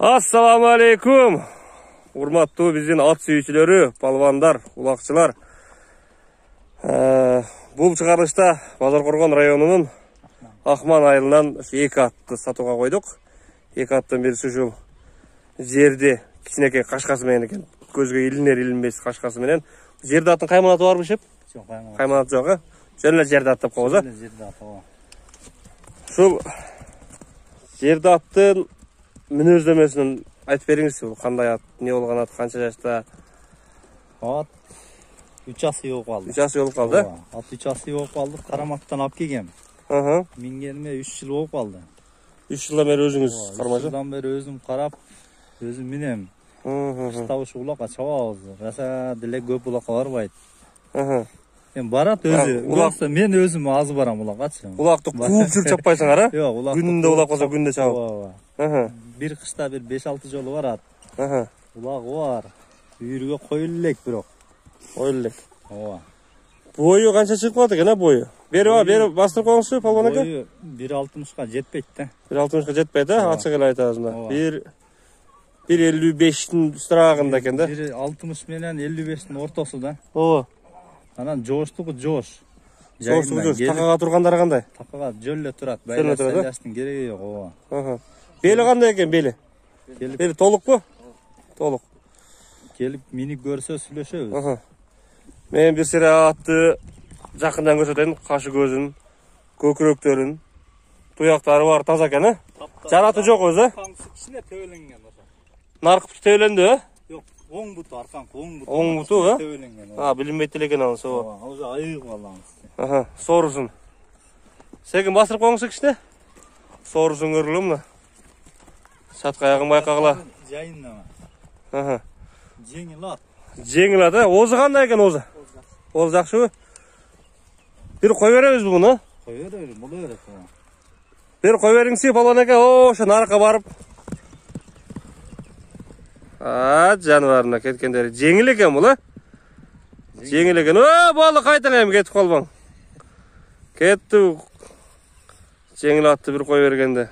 Assalamu alaikum. Урматтуу биздин ат сүйүүчүлөрү, палвандар, улакчылар. Бул чыгарылышта Базаркоргон районунун Акман айылынан 2 атты сатууга койдук. 2 аттын бирisi ушул жерди кичинекей кашкасы менен экен. Көзгө илинер илинбес кашкасы менен. Жерде аттын кайманаты барбы шеп? Жок, кайманаты жок. Жөн эле жерде ат деп койбуз. Ушул жерде аттын мүнөздөмөсүн айтып бериңиз, бул кандай ат, эмне болгон ат, канча жашта? Ат 3 асый болуп калды. 3 асый болуп калды. Ат 3 асый болуп калды. Карамактан алып келгем. Мингениме 3 жыл болуп калды. 3 жылдан бери өзүңүз кармажы? 3 жылдан бери өзүм карап, өзүм минем. Кыштабыш улакка чабабыз. Раса деле көп улакка барбайт. Эми барат өзү. Улакта мен өзүм аз барам улаккачы. Улакты кууп жүрүп чаппайсың ара? Жок, улак. Күндө улак болсо күндө чабып. Бир кышта бир 5-6 жолу барат. Улагы бар. Үйрүгө коюл элек бирок. Коюл элек. Ооба. Бою канча чыгып калат экен, бою? Бери бастырып коюңузчу, палван ака. Бою 1.60га жетпейт да. 1.60га жетпейт, ачык эле айтабыз мына. 1.55-тин үстүрагында экен да. 1.60 менен 55-тин ортосу да. Ооба. Анан жооштугу жоош. Жоош. Такага тургандары кандай? Такага жөллө турат. Байлаштын кереги жок, ооба. Бели кандай экен, бели? Бели толукпу? Толук. Келип минип көрсө сүйлөшөбүз. Мен бир сире атты жакындан көрсөтөйүн, кашы көзүн, көкүрөктөрүн, туяктары бар, таза экен, жараты жок өзү. Кичине төбөлөнгөн ошо. Наркы төбөлөндү, Жок, оң буту, арканкы оң буту. Оң буту, төбөлөнгөн. Билинбейт эле экен анысы. Ошо айыгып алганбыз. Соорусун. Сегин бастырып коюңуз кичине. Соорусун көргүлө мына. Сатка аягын байкагыла. Жайын. Жеңил ат. Жеңил ат, озу кандай экен озу? Озу жакшыбы? Бир кой беребизби муну? Кой беребиз, боло берет. Бир кой бериңизчи, палван ака, ошо нарыкка барып. Жаныбарына кеткендери. Жеңил экен бул, Жеңил экен. Болду, кайтаң эми кетип калбаң. Кетти. Жеңил атты бир кой бергенде.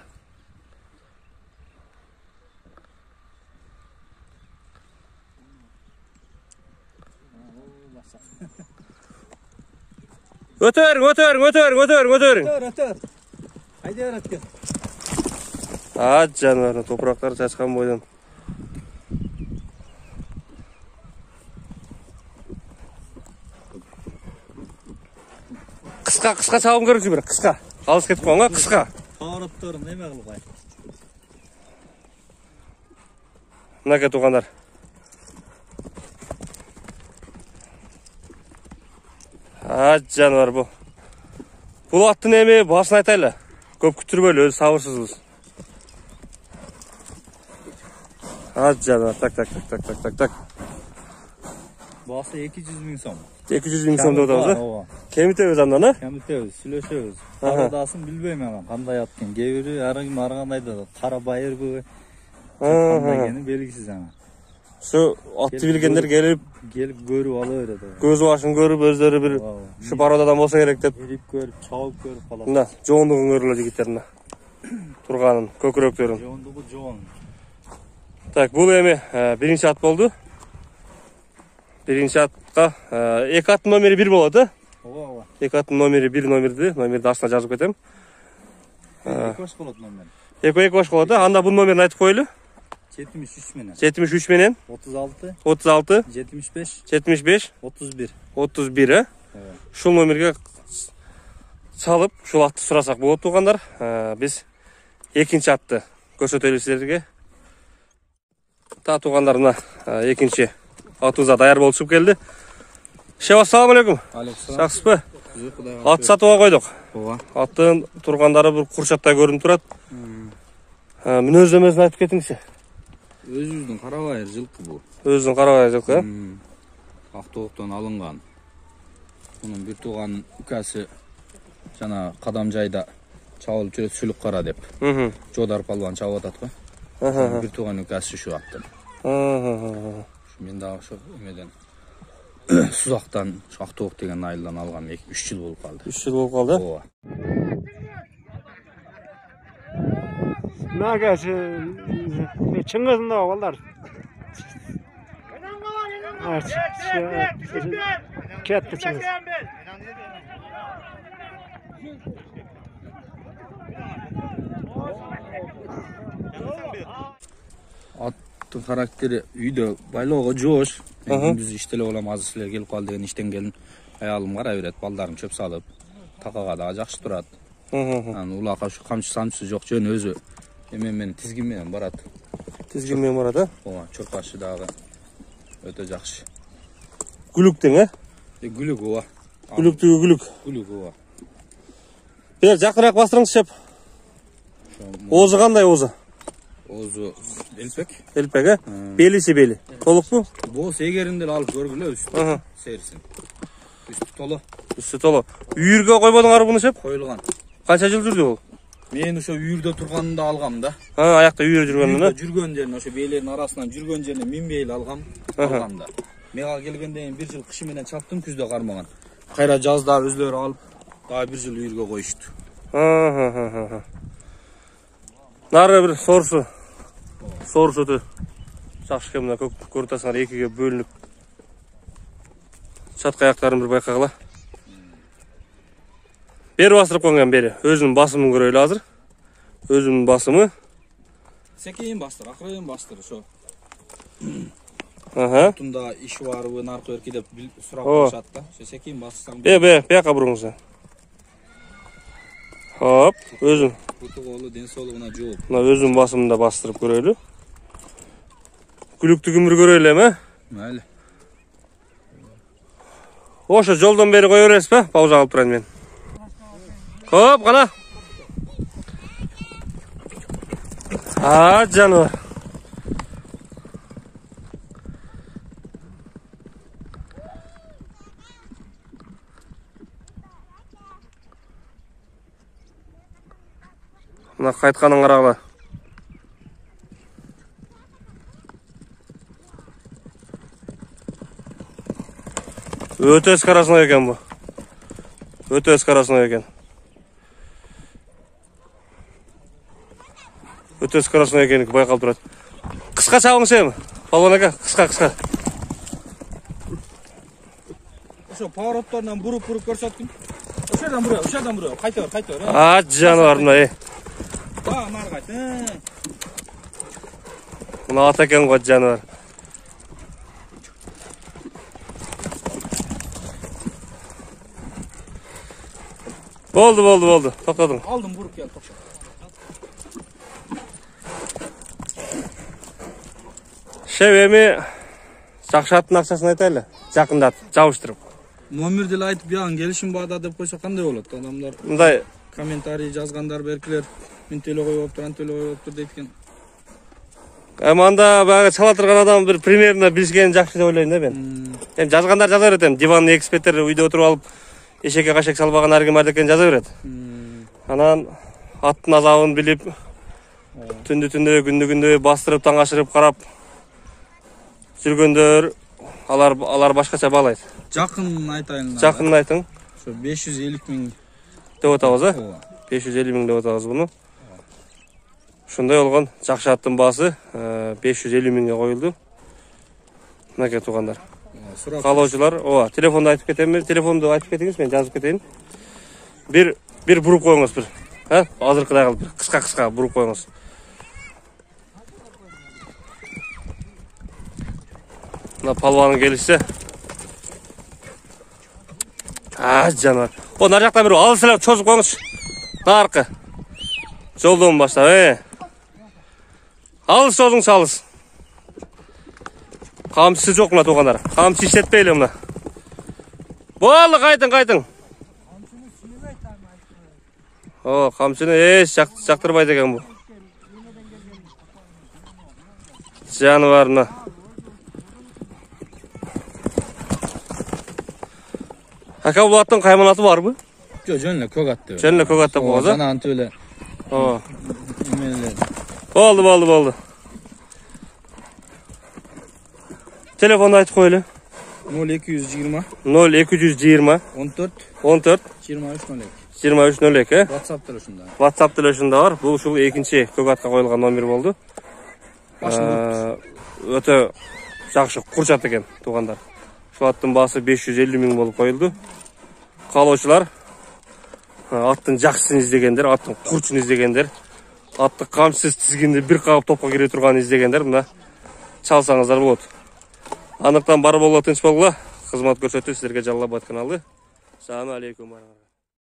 Өтөрүң. Өтөр. Айда берет. Жаныбарына топурактар чачкан бойдон. Кыска чабым көрүңүзчү бир, кыска. Алыс кетип калган, кыска. Павороттор неме кылбай. Мына туугандар. Жаныбар бу. Бул аттын эми басын айтайлы. Көп күтүрбөйлү, өзү сабырсызбыз. Жаныбар, так. Басы 200 000 сом. 200 000 сом деп атабыз, Кемитебиз андан, Кемитебиз, сүйлөшөбүз. Карадасын билбейм аны, кандай ат экен. Кээ бири ар ким ар кандай да, кара байырбы, кандай экени белгисиз аны. Şu atты билгендер келип көрүп ала берет. Көз башын көрүп, өздөрү бир ушу пародадан болсо керек деп. Бирип көрүп, чабып көрүп калат. Мына, жоондугун көрүлө жигиттерин. Турганын, көкүрөктөрүн. Жоондугу жоон. Так, бул эми биринчи ат болду. Биринчи атка 2 аттын номери 1 болот, Ооба. 2 аттын номери 1 номерди астына жазып кетем. 2 баш болот номер. 2 баш болот, анда бул номерин айтып коелу. 73 менен. 73 менен. 36. 75. 31. Ушул номерге чалып, ушул атты сурасак болот, туугандар. Биз экинчи атты көрсөтөлү силерге. Туугандар, мына экинчи атыбызга даяр болуп чыгып келди. Ассаламу алейкум. Жакшысызбы? Ат сатууга койдук. Ооба. Аттын тургандары бир курчаттай көрүнүп турат. Мүнөздөмөсүн айтып кетиңизчи. Өзүбүздүн карабайыр жылкы бул. Өзүнүн карабайыр жылкы, Автооктон алынган. Мунун бир тууган укасы жана Кадамжайда чабылып жүрөт, сүлүк кара деп. Жодар палван чабып атат го. Бир тууган укасы ушу аттын. Мен дагы ошо эмеден Сузактан, Автоок деген айылдан алган 3 жыл болуп калды. 3 жыл болуп калды. Ооба. Naga Çingiz'in de oğullar. Ketdi Çingiz. Attın karakteri uyda bayloğa joş. Gündüz iştele olam azı sizler gelip kaldı degan işten gelin. Ayalım kara beret, baldarım çöp salıp. Takaga da jakşı turat. Yani ulaqa şu kamçı samçı yok jön özü. Men tizgin menen barat. Tizgin menen barat ha? Oğa, çöp başı dağı. Öte jakşı. Gülük deň, Gülük oğa. Gülüktügü gülük. Gülük oğa. Bir jakыныraak bastırыңыз şep. Ozu qanday ozu? Ozu elpek. Elpek ha? Belisi beli. Toluk mu? Bu segerinde alıp görgülü üstü. Sersin. Üstü tolu. Üstü tolu. Үйürgө койбодуңар bunu şep? Koyulgan. Qancha jыл жүрdü ol? Men oşo үйürde turganında algam da. Ha, ayakta үйürө жүргөнүн. Жүргөн жерин oşo beйлерин arasынан жүрgөн жерине minbeyli algam da. Mega kelgenden bir jıl kışı menen çaptım, küzde qarmagan. Kayra жазда özleri alıp daha bir jıl үйürgө koyuştu. Nары bir sorusu. Sorusu Жақшы мына көрүп атасыңар экиге бөлүнүп. Чатка аяктарын bir байкагыла. Бери бастырып койгон бери. Өзүнүн басымын көрөлү азыр. Өзүнүн басымы. Секейин бастыр, акырын бастыр ошо. Тунда иш барбы, наркы эрки деп сурап коюшат да. Ошо секейин бассаң. Бияка буруңуз. Хоп, өзүн. Буту колу ден соолугуна жооп. Мына өзүнүн басымын да бастырып көрөлү. Gülüktügün bir görelim ha? Mayli. Oşa joldan beri koy öres be? Pauza alıp durayım ben. Hop kana. Aa canım. Mına kaytkanın qaragıla. Öte ıskarasına eken bu. Öte ıskarasına eken. Öte ıskarasına ekenlik bayqalып турат. Kıska çabың sen. Palvan aka, kıska. Ошо поворотторунан буруп көрсөткүн. Ошодан буруу. Кайта бер. А, жаныбар мына. Нары кайт. Мына ат экен го жаныбар. Oldu. Toktadın. Aldım vurup gel tokşa. Şevemi Jakşаттын акчасын айтайлы. Жакындат, жабыштырып. Номерди айтып биян келишим баада деп койсо кандай болот? Адамдар мындай комментарий жазгандар беркилер. Мен төлө коюптур, ан төлө коюптур дейт. Анда бага чала турган адам bir примерно билишкени жакшы деп ойлойм да мен. Эми жазгандар жаза берет эми. Диванный эксперттер үйдө отуруп алып эшекке кашек салбаган аргем бар экен жаза берет. Анан аттын азабын билип, түндү күндү бастырып таң ашырып карап жүргөндөр алар башкача баалайт. Жакын айтайын. Жакын айтың. Ошо 550 000 деп атабыз, а? 550 000 деп атабыз буну. Ушундай болгон жакшы аттын баасы 550 000ге коюлду. Мынакей туугандар. Калоочулар, ооба, телефонду айтып кетемби? Телефонду айтып кетиңиз, мен жазып кетейин. Bir буруп коюңуз бир. Ha? Азыркыдай кылып бир кыска буруп коюңуз. Мына палванын келишсе. Жаныбар. О, нар жактан бир алыс эле чозуп коюңуз. Наркы. Жолдон баштап, Алыс жолуңуз алыс. Камчысы жок мына туугандар. Камчы иштетпейли мына. Болду, кайтың. О, камчыны эч жактырбайт экен бу. Жаныбарына. Ака, бул аттын кайманаты барбы? Жок, жөн эле көк ат деп. Жөн эле көк ат деп коебуз, а? Жана анты эле. Ооба. Эмеле. Болду. Телефонду айтып коелу. 0220 0220 14 14 23 2302. WhatsApp телефонунда. WhatsApp телефонунда бар. Бұл ушул экинчи көк атка коюлган номер болду. Өтө жакшы курчат экен туугандар. Ушул аттын баасы 550 000 болуп коюлду. Каалоочулар аттын жакшысын издегендер, аттын курчун издегендер, атты камсыз тизгинди бир кагып топко кире турган издегендер мына чалсаңыздар болот. Анықтан бар болуға тынч болгула. Кызмат көрсөтүү силерге жаллап аткан алды. Саламу алейкум.